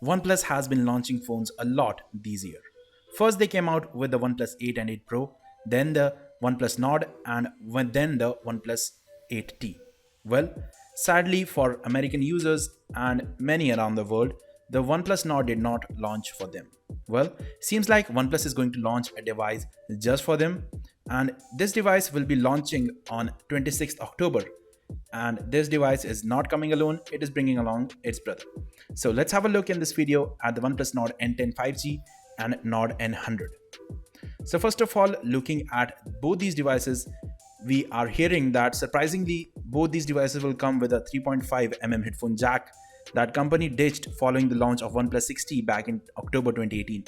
OnePlus has been launching phones a lot this year. First, they came out with the OnePlus 8 and 8 Pro, then the OnePlus Nord, and then the OnePlus 8T. Well, sadly for American users and many around the world, the OnePlus Nord did not launch for them. Well, seems like OnePlus is going to launch a device just for them, and this device will be launching on 26th October. And this device is not coming alone, it is bringing along its brother. So let's have a look in this video at the OnePlus Nord N10 5G and Nord N100. So first of all, looking at both these devices, we are hearing that surprisingly both these devices will come with a 3.5mm headphone jack that company ditched following the launch of OnePlus 6T back in October 2018.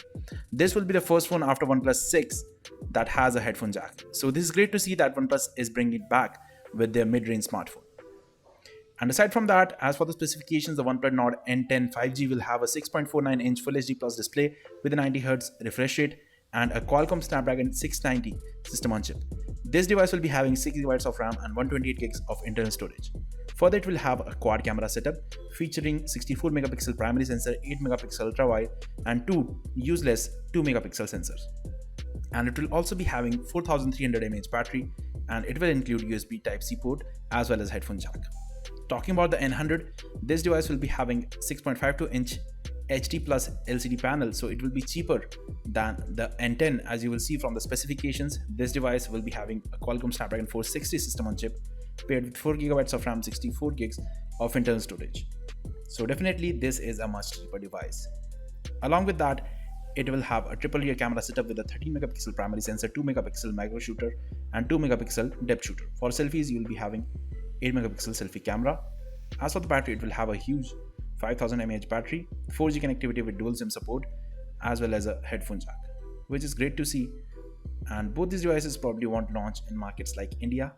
This will be the first phone after OnePlus 6 that has a headphone jack. So this is great to see that OnePlus is bringing it back with their mid-range smartphone. And aside from that, as for the specifications, the OnePlus Nord N10 5G will have a 6.49-inch Full HD Plus display with a 90Hz refresh rate and a Qualcomm Snapdragon 690 system on chip. This device will be having 6GB of RAM and 128GB of internal storage. Further, it will have a quad camera setup featuring 64MP primary sensor, 8MP ultra-wide and two useless 2MP sensors. And it will also be having 4300 mAh battery, and it will include USB Type-C port as well as headphone jack. Talking about the N100, this device will be having 6.52-inch HD plus LCD panel, so it will be cheaper than the N10. As you will see from the specifications, this device will be having a Qualcomm Snapdragon 460 system on chip paired with 4GB of RAM, 64GB of internal storage. So definitely this is a much cheaper device. Along with that, it will have a triple rear camera setup with a 13MP primary sensor, 2MP macro shooter and 2MP depth shooter. For selfies, you will be having 8MP selfie camera. As for the battery, it will have a huge 5000 mAh battery, 4G connectivity with dual SIM support, as well as a headphone jack, which is great to see. And both these devices probably won't launch in markets like India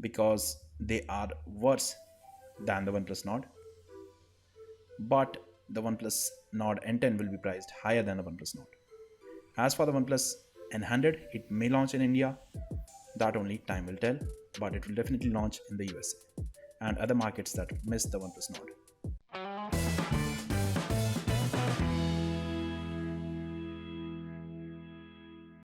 because they are worse than the OnePlus Nord. But the OnePlus Nord N10 will be priced higher than the OnePlus Nord. As for the OnePlus N100, it may launch in India. That only time will tell, but it will definitely launch in the USA and other markets that miss the OnePlus Nord.